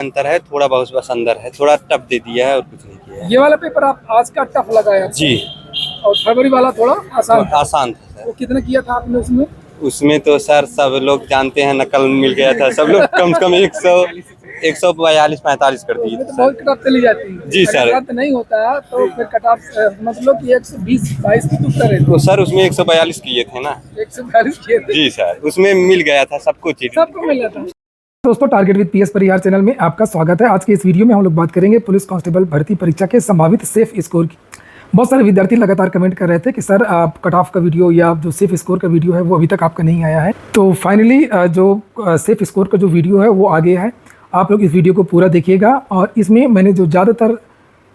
अंतर है, थोड़ा बहुत बस अंदर है, थोड़ा टफ दे दिया है और कुछ नहीं किया है। ये वाला पेपर आप आज का टफ लगाया जी, और फरवरी वाला थोड़ा आसान तो था। आसान था वो सर। कितना किया था आपने उसमें? उसमें तो सर सब लोग जानते हैं, नकल मिल गया था, सब लोग कम से कम 142-45 कर दिए उसमें थे तो बहुत सर। कट ऑफ चली जाती है। जी सर। अगर रद्द नहीं होता है तो फिर कट ऑफ मतलब कि 120-22 की उत्तर है। तो सर उसमें 142 किए थे ना। 142 किए थे, जी सर, उसमें मिल गया था सब कुछ। सबको मिला था। दोस्तों, target with PS Parihar channel में आपका स्वागत है। आज के इस वीडियो में हम लोग बात करेंगे पुलिस कांस्टेबल भर्ती परीक्षा के संभावित सेफ स्कोर की। बहुत सारे विद्यार्थी लगातार कमेंट कर रहे थे कि सर आप कट ऑफ का वीडियो या जो सेफ स्कोर का वीडियो है वो अभी तक आपका नहीं आया है। तो फाइनली जो सेफ स्कोर का जो वीडियो है वो आ गया है। आप लोग इस वीडियो को पूरा देखिएगा। और इसमें मैंने जो ज़्यादातर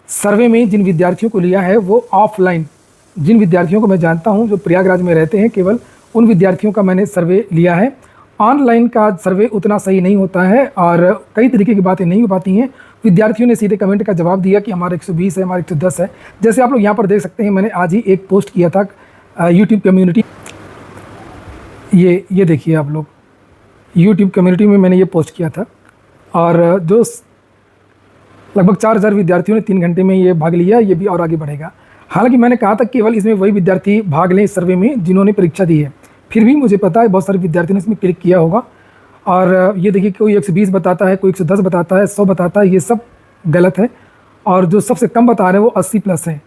सर्वे में जिन विद्यार्थियों को लिया है वो ऑफलाइन, जिन विद्यार्थियों को मैं जानता हूँ जो प्रयागराज में रहते हैं, केवल उन विद्यार्थियों का मैंने सर्वे लिया है। ऑनलाइन का सर्वे उतना सही नहीं होता है और कई तरीके की बातें नहीं हो पाती हैं। विद्यार्थियों ने सीधे कमेंट का जवाब दिया कि हमारा 120 है, हमारा 110 है। जैसे आप लोग यहाँ पर देख सकते हैं, मैंने आज ही एक पोस्ट किया था यूट्यूब कम्युनिटी। ये देखिए आप लोग, यूट्यूब कम्युनिटी में मैंने ये पोस्ट किया था और जो लगभग 4000 विद्यार्थियों ने 3 घंटे में ये भाग लिया। ये भी और आगे बढ़ेगा। हालांकि मैंने कहा था केवल इसमें वही विद्यार्थी भाग लें इस सर्वे में जिन्होंने परीक्षा दी है। फिर भी मुझे पता है बहुत सारे विद्यार्थियों ने इसमें क्लिक किया होगा। और ये देखिए, कोई 120 बताता है, कोई 110 बताता है, 100 बताता है। ये सब गलत है। और जो सबसे कम बता रहे हैं वो 80+ है।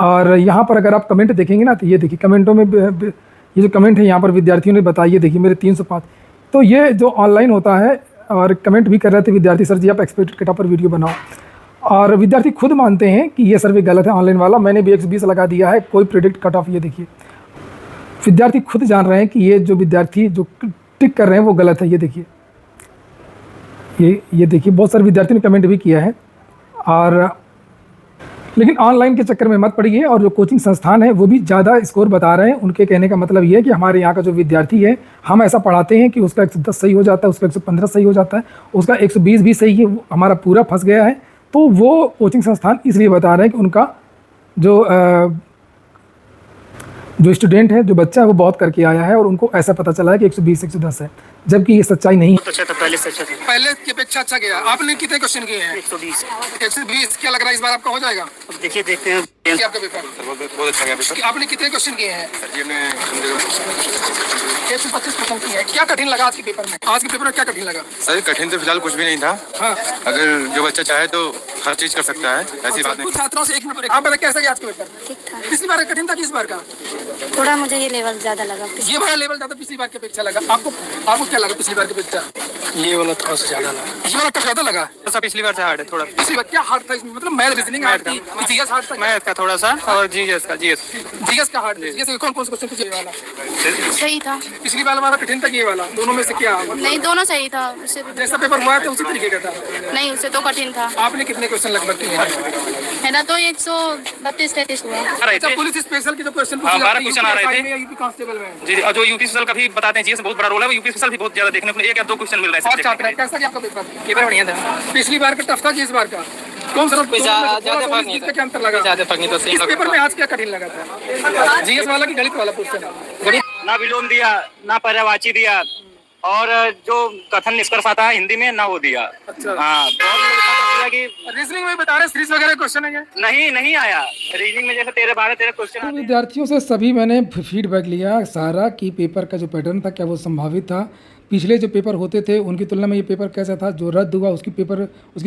और यहाँ पर अगर आप कमेंट देखेंगे ना, तो ये देखिए कमेंटों में ये जो कमेंट है यहाँ पर विद्यार्थियों ने बताइए, देखिए मेरे 305। तो ये जो ऑनलाइन होता है, और कमेंट भी कर रहे थे विद्यार्थी, सर जी आप एक्सपेक्टेड कट ऑफ पर वीडियो बनाओ। और विद्यार्थी खुद मानते हैं कि ये सर्वे गलत है ऑनलाइन वाला। मैंने भी 120 लगा दिया है, कोई प्रेडिक्ट कट ऑफ। ये देखिए विद्यार्थी खुद जान रहे हैं कि ये जो विद्यार्थी जो टिक कर रहे हैं वो गलत है। ये देखिए, ये देखिए बहुत सारे विद्यार्थियों ने कमेंट भी किया है। और लेकिन ऑनलाइन के चक्कर में मत पड़िए। और जो कोचिंग संस्थान है वो भी ज़्यादा स्कोर बता रहे हैं। उनके कहने का मतलब ये है कि हमारे यहाँ का जो विद्यार्थी है, हम ऐसा पढ़ाते हैं कि उसका 110 सही हो जाता है, उसका 115 सही हो जाता है, उसका 120 भी सही है, हमारा पूरा फंस गया है। तो वो कोचिंग संस्थान इसलिए बता रहे हैं कि उनका जो स्टूडेंट है, जो बच्चा है, वो बहुत करके आया है और उनको ऐसा पता चला है कि 120 110 है, जबकि ये सच्चाई नहीं है। अच्छा था, पहले से अच्छा था। पहले की अपेक्षा अच्छा गया। आपने कितने क्वेश्चन किए हैं? 120। 120। क्या लग रहा है इस बार आपका हो जाएगा? अब देखिए, देखते हैं। क्या आपका पेपर बहुत अच्छा गया पेपर। आपने कितने क्वेश्चन किए हैं? जी मैं 125 क्वेश्चन किए हैं। क्या कठिन लगा आज के पेपर में? आज के पेपर में क्या कठिन लगा? सर कठिन तो फिलहाल कुछ भी नहीं था। हाँ, अगर जो बच्चा चाहे तो हर चीज कर सकता है, ऐसी बात नहीं। कुछ छात्रों से एक मिनट, आप बताइए कैसा गया आज का पेपर? ठीक था। पिछली बार का कठिन था कि इस बार का? थोड़ा मुझे ये लेवल ज्यादा लगा। ये वाला लेवल ज्यादा पिछली बार की अपेक्षा लगा। आपको क्या लगा पिछली बार की अपेक्षा? ये वाला थोड़ा सा ज्यादा लगा। ये वाला टफ ज्यादा लगा। सब पिछली बार से हार्ड है थोड़ा। पिछली बार क्या हार्ड था इसमें? मतलब मैथ, रीजनिंग हार्ड थी, जीएस हार्ड था। मैथ का थोड़ा सा और जीएस का। जीएस का हार्ड है। जीएस कौन कौन से क्वेश्चन पूछे? ये वाला सही था। पिछली बार वाला कठिन था कि ये वाला? दोनों में से क्या? नहीं, दोनों सही था। उससे जैसा पेपर हुआ था उसी तरीके का था। नहीं, उससे तो कठिन था। आपने कितने क्वेश्चन लगभग किए हैं? मेरा तो 132-33 हुआ। अच्छा, पुलिस स्पेशल के जो क्वेश्चन 12 क्वेश्चन आ रहे थे। यूपी कांस्टेबल में जी, और जो यूपी स्पेशल का भी बताते हैं, जीएस बहुत बड़ा रोल है। यूपी स्पेशल भी बहुत ज्यादा देखने को 1 या 2 क्वेश्चन मिल रहे हैं। और छात्र है, कैसा गया आपका पेपर? पेपर बढ़िया था। पिछली बार का टफ था कि इस बार का? कौन सा ज्यादा फर्क नहीं था। क्या अंतर लगा? ज्यादा फर्क नहीं था। इस पेपर में आज क्या कठिन लगा था? जीएस वाला कि गणित वाला क्वेश्चन? गणित ना विलोम दिया, ना पर्यायवाची दिया, और जो कथन निष्कर्ष आता है हिंदी में ना वो दिया। अच्छा। हाँ, बहुत कि रीजनिंग में बता रहे सीरीज वगैरह क्वेश्चन है क्या? नहीं आया। रीजनिंग में जैसे 13 क्वेश्चन तो विद्यार्थियों से सभी मैंने फीडबैक लिया सारा कि पेपर का जो पैटर्न था क्या वो संभावित था। पिछले जो पेपर होते थे उनकी तुलना में ये पेपर कैसा था, जो रद्द हुआ उसकी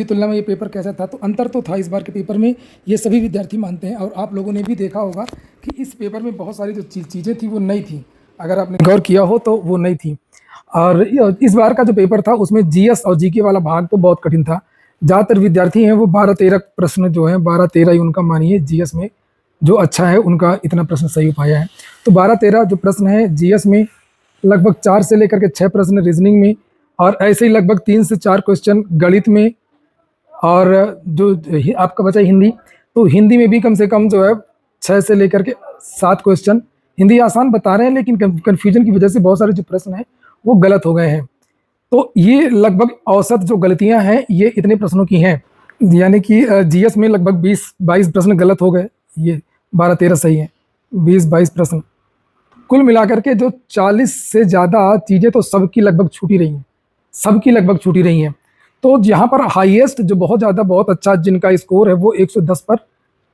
तुलना में ये पेपर कैसा था। तो अंतर तो था इस बार के पेपर में, ये सभी विद्यार्थी मानते हैं। और आप लोगों ने भी देखा होगा कि इस पेपर में बहुत सारी जो चीज़ें थी वो नई थी। अगर आपने गौर किया हो तो वो नई थी। और इस बार का जो पेपर था उसमें जीएस और जीके वाला भाग तो बहुत कठिन था। ज़्यादातर विद्यार्थी हैं वो 12-13 प्रश्न जो हैं, 12-13 ही उनका मानिए जीएस में जो अच्छा है उनका इतना प्रश्न सही हो पाया है। तो 12-13 जो प्रश्न है जीएस में, लगभग 4 से लेकर के 6 प्रश्न रीजनिंग में, और ऐसे ही लगभग 3 से 4 क्वेश्चन गणित में। और जो आपका बचा हिंदी, तो हिंदी में भी कम से कम जो है 6 से लेकर के 7 क्वेश्चन। हिंदी आसान बता रहे हैं लेकिन कन्फ्यूजन की वजह से बहुत सारे जो प्रश्न हैं वो गलत हो गए हैं। तो ये लगभग औसत जो गलतियां हैं ये इतने प्रश्नों की हैं। यानी कि जीएस में लगभग 20-22 प्रश्न गलत हो गए, ये 12-13 सही है, 20-22 प्रश्न। कुल मिलाकर के जो 40 से ज़्यादा चीज़ें तो सबकी लगभग छूटी रही हैं। तो यहाँ पर हाईएस्ट जो बहुत अच्छा जिनका स्कोर है वो 110 पर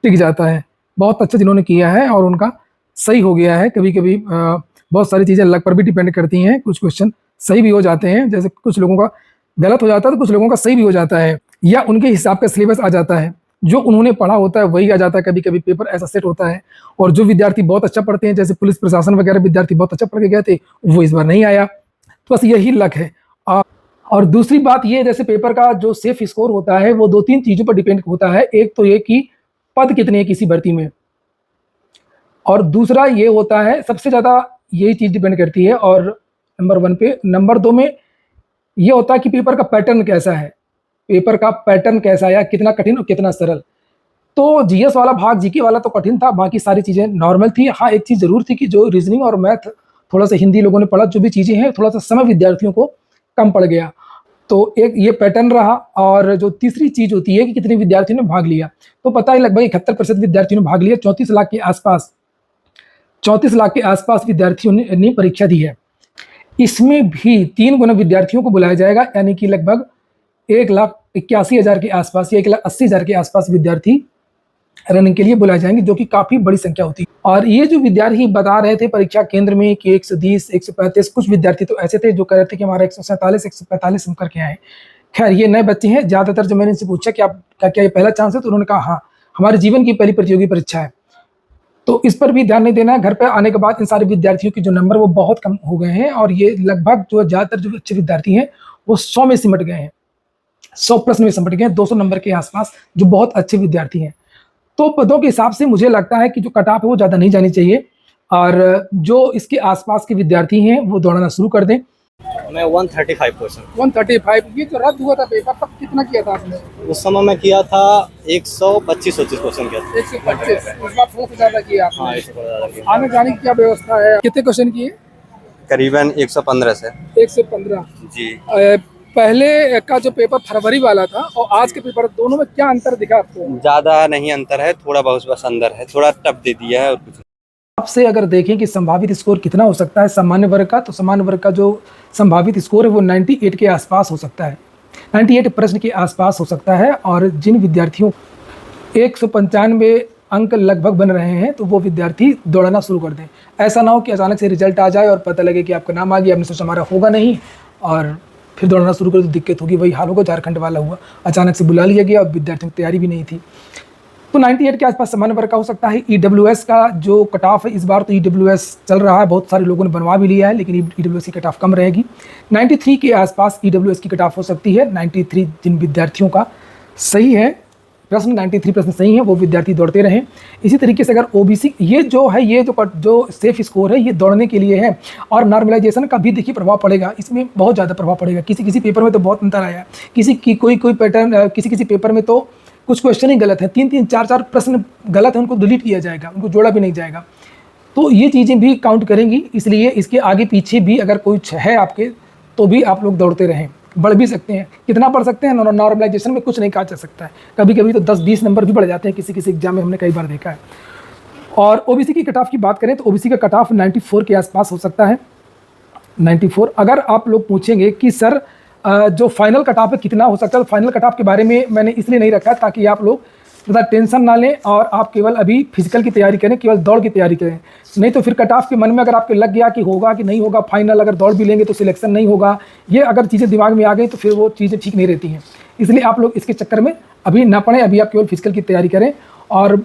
टिक जाता है। बहुत अच्छा जिन्होंने किया है और उनका सही हो गया है। कभी कभी बहुत सारी चीज़ें लक पर भी डिपेंड करती हैं, कुछ क्वेश्चन सही भी हो जाते हैं, जैसे कुछ लोगों का गलत हो जाता है तो कुछ लोगों का सही भी हो जाता है, या उनके हिसाब का सिलेबस आ जाता है, जो उन्होंने पढ़ा होता है वही आ जाता है। कभी कभी पेपर ऐसा सेट होता है और जो विद्यार्थी बहुत अच्छा पढ़ते हैं, जैसे पुलिस प्रशासन वगैरह विद्यार्थी बहुत अच्छा पढ़ के गए थे, वो इस बार नहीं आया। तो बस यही लक है। और दूसरी बात ये, जैसे पेपर का जो सेफ स्कोर होता है वो 2-3 चीज़ों पर डिपेंड होता है। एक तो ये कि पद कितने हैं किसी भर्ती में, और दूसरा ये होता है, सबसे ज़्यादा यही चीज़ डिपेंड करती है। और नंबर 1 पे, नंबर 2 में ये होता है कि पेपर का पैटर्न कैसा है, पेपर का पैटर्न कैसा है, या कितना कठिन और कितना सरल। तो जीएस वाला भाग, जीके वाला तो कठिन था, बाकी सारी चीज़ें नॉर्मल थी। हाँ, एक चीज़ ज़रूर थी कि जो रीजनिंग और मैथ, थोड़ा सा हिंदी लोगों ने पढ़ा, जो भी चीज़ें हैं थोड़ा सा समय विद्यार्थियों को कम पड़ गया। तो एक ये पैटर्न रहा। और जो तीसरी चीज़ होती है कि कितने विद्यार्थियों ने भाग लिया, तो पता है लगभग 71% विद्यार्थियों ने भाग लिया। 34 लाख के आसपास विद्यार्थियों ने परीक्षा दी है। इसमें भी 3 गुना विद्यार्थियों को बुलाया जाएगा, यानी कि लगभग 1,81,000 के आसपास या 1,80,000 के आसपास विद्यार्थी रनिंग के लिए बुलाए जाएंगे, जो कि काफ़ी बड़ी संख्या होती है। और ये जो विद्यार्थी बता रहे थे परीक्षा केंद्र में कि 120, 135, कुछ विद्यार्थी तो ऐसे थे जो कह रहे थे कि हमारा 147, 145 हम करके आए। खैर, ये नए बच्चे हैं। ज़्यादातर जब मैंने इनसे पूछा कि आप क्या ये पहला चांस है, तो उन्होंने कहा हाँ, हमारे जीवन की पहली प्रतियोगी परीक्षा है। तो इस पर भी ध्यान नहीं देना है। घर पर आने के बाद इन सारे विद्यार्थियों के जो नंबर वो बहुत कम हो गए हैं, और ये लगभग जो ज़्यादातर जो अच्छे विद्यार्थी हैं वो 100 में सिमट गए हैं, 100 प्लस में सिमट गए हैं, 200 नंबर के आसपास जो बहुत अच्छे विद्यार्थी हैं। तो पदों के हिसाब से मुझे लगता है कि जो कट ऑफ है वो ज़्यादा नहीं जानी चाहिए, और जो इसके आसपास के विद्यार्थी हैं वो दौड़ना शुरू कर दें। मैं 135%। 135। ये जो रद्द हुआ था पेपर, तब कितना किया था आपने? उस समय मैं किया था 125-25% किया था। 125। उस बार थोड़ा ज़्यादा किया आपने। हाँ, इससे ज़्यादा किया। आने जाने की क्या व्यवस्था है? कितने क्वेश्चन किए? करीबन 115 से 115 जी। पहले का जो पेपर फरवरी वाला था और आज के पेपर, दोनों में क्या अंतर दिखा आपको? ज़्यादा नहीं अंतर है, थोड़ा बहुत बस अंदर है, थोड़ा टफ दे दिया है और कुछ। आपसे अगर देखें कि संभावित स्कोर कितना हो सकता है सामान्य वर्ग का, तो सामान्य वर्ग का जो संभावित स्कोर है वो 98 के आसपास हो सकता है, 98 प्रश्न के आसपास हो सकता है। और जिन विद्यार्थियों 195 अंक लगभग बन रहे हैं, तो वो विद्यार्थी दौड़ना शुरू कर दें। ऐसा ना हो कि अचानक से रिजल्ट आ जाए और पता लगे कि आपका नाम आ गया, आपने सोचा हमारा होगा नहीं, और फिर दौड़ना शुरू करें तो दिक्कत होगी। वही हाल होगा झारखंड वाला हुआ, अचानक से बुला लिया गया और विद्यार्थियों की तैयारी भी नहीं थी। तो 98 के आसपास सामान्य वर्ग का हो सकता है। EWS का जो कट ऑफ है, इस बार तो EWS चल रहा है, बहुत सारे लोगों ने बनवा भी लिया है, लेकिन EWS की कट ऑफ कम रहेगी। 93 के आसपास EWS की कट ऑफ हो सकती है। 93 जिन विद्यार्थियों का सही है प्रश्न, 93 प्रश्न सही है, वो विद्यार्थी दौड़ते रहें। इसी तरीके से अगर OBC, ये जो है, ये जो सेफ स्कोर है, ये दौड़ने के लिए है। और नॉर्मलाइजेशन का भी देखिए प्रभाव पड़ेगा, इसमें बहुत ज़्यादा प्रभाव पड़ेगा। किसी पेपर में तो बहुत अंतर आया है, किसी की कोई पैटर्न, किसी पेपर में तो कुछ क्वेश्चन ही गलत है, 3-3, 4-4 प्रश्न गलत है, उनको डिलीट किया जाएगा, उनको जोड़ा भी नहीं जाएगा। तो ये चीज़ें भी काउंट करेंगी, इसलिए इसके आगे पीछे भी अगर कुछ है आपके, तो भी आप लोग दौड़ते रहें। बढ़ भी सकते हैं, कितना बढ़ सकते हैं, नॉर्मलाइजेशन में कुछ नहीं कहा जा सकता है। कभी कभी तो 10-20 नंबर भी बढ़ जाते हैं किसी एग्जाम में, हमने कई बार देखा है। और OBC की कट ऑफ की बात करें तो OBC का कट ऑफ 94 के आसपास हो सकता है, 94। अगर आप लोग पूछेंगे कि सर जो फाइनल कट ऑफ है कितना हो सकता है, तो फाइनल कट ऑफ के बारे में मैंने इसलिए नहीं रखा ताकि आप लोग ज़्यादा टेंशन ना लें और आप केवल अभी फिजिकल की तैयारी करें, केवल दौड़ की तैयारी करें। नहीं तो फिर कट ऑफ के मन में अगर आपके लग गया कि होगा कि नहीं होगा, फाइनल अगर दौड़ भी लेंगे तो सिलेक्शन नहीं होगा, ये अगर चीज़ें दिमाग में आ गई तो फिर वो चीज़ें ठीक नहीं रहती हैं। इसलिए आप लोग इसके चक्कर में अभी ना पड़ें, अभी आप केवल फिजिकल की तैयारी करें। और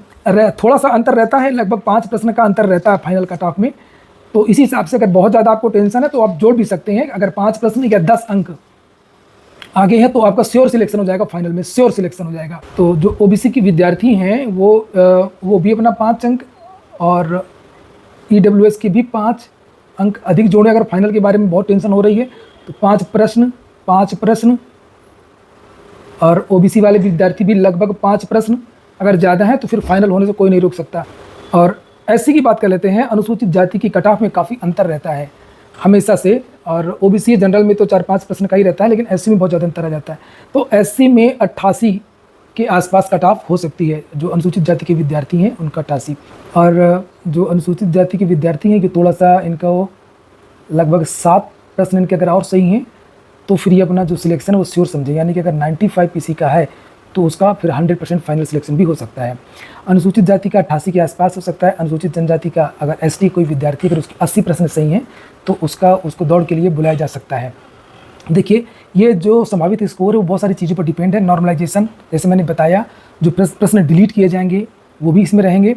थोड़ा सा अंतर रहता है, लगभग 5 प्रश्न का अंतर रहता है फाइनल कट ऑफ में। तो इसी हिसाब से अगर बहुत ज़्यादा आपको टेंशन है तो आप जोड़ भी सकते हैं। अगर 5 प्रश्न या 10 अंक आगे है तो आपका श्योर सिलेक्शन हो जाएगा, फाइनल में श्योर सिलेक्शन हो जाएगा। तो जो OBC के विद्यार्थी हैं वो भी अपना 5 अंक और EWS के भी 5 अंक अधिक जोड़े। अगर फाइनल के बारे में बहुत टेंशन हो रही है तो 5 प्रश्न और OBC वाले विद्यार्थी भी लगभग 5 प्रश्न, अगर ज़्यादा है तो फिर फाइनल होने से कोई नहीं रोक सकता। और SC की बात कर लेते हैं, अनुसूचित जाति की कट ऑफ में काफ़ी अंतर रहता है हमेशा से, और OBC जनरल में तो 4-5 प्रश्न का ही रहता है, लेकिन SC में बहुत ज़्यादा अंतर आ जाता है। तो SC में 88 के आसपास कट ऑफ हो सकती है। जो अनुसूचित जाति के विद्यार्थी हैं उनका 88, और जो अनुसूचित जाति के विद्यार्थी हैं कि थोड़ा सा इनका वो लगभग 7 प्रश्न इनके अगर और सही हैं तो फिर ये अपना जो सिलेक्शन है वो श्योर समझे, यानी कि अगर 95 पीसी का है तो उसका फिर 100% फाइनल सिलेक्शन भी हो सकता है। अनुसूचित जाति का 88 के आसपास हो सकता है। अनुसूचित जनजाति का अगर एसटी कोई विद्यार्थी अगर उसके 80 प्रश्न सही हैं तो उसको दौड़ के लिए बुलाया जा सकता है। देखिए, ये जो संभावित स्कोर है वो बहुत सारी चीज़ों पर डिपेंड है। नॉर्मलाइजेशन, जैसे मैंने बताया, जो प्रश्न डिलीट किए जाएंगे वो भी इसमें रहेंगे।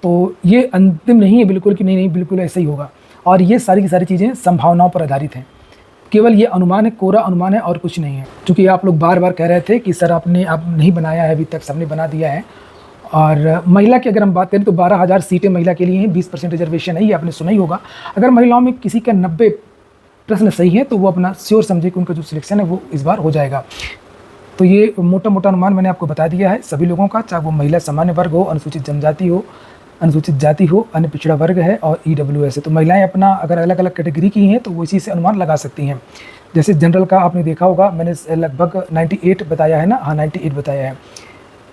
तो ये अंतिम नहीं है बिल्कुल कि नहीं बिल्कुल ऐसा ही होगा। और ये सारी की सारी चीज़ें संभावनाओं पर आधारित हैं, केवल ये अनुमान है, कोरा अनुमान है और कुछ नहीं है। क्योंकि आप लोग बार बार कह रहे थे कि सर आप नहीं बनाया है अभी तक, सबने बना दिया है। और महिला की अगर हम बात करें तो 12,000 सीटें महिला के लिए हैं, 20% रिजर्वेशन है, ये आपने सुना ही होगा। अगर महिलाओं में किसी का 90 प्रश्न सही है तो वो अपना श्योर समझे कि उनका जो सिलेक्शन है वो इस बार हो जाएगा। तो ये मोटा मोटा अनुमान मैंने आपको बता दिया है सभी लोगों का, चाहे वो महिला सामान्य वर्ग हो, अनुसूचित जनजाति हो, अनुसूचित जाति हो, अन्य पिछड़ा वर्ग है और EWS है। तो महिलाएं अपना अगर अलग अलग कैटेगरी की हैं तो वो इसी से अनुमान लगा सकती हैं। जैसे जनरल का आपने देखा होगा, मैंने लगभग 98 बताया है ना, हाँ 98 बताया है।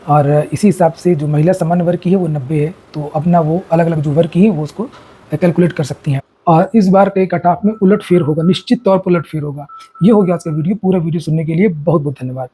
और इसी हिसाब से जो महिला सामान्य वर्ग की है वो 90 है। तो अपना वो अलग अलग जो वर्ग की है वो उसको कैलकुलेट कर सकती हैं। और इस बार के कट ऑफ में उलटफेर होगा, निश्चित तौर पर उलटफेर होगा। ये हो गया आज का वीडियो। पूरा वीडियो सुनने के लिए बहुत बहुत धन्यवाद।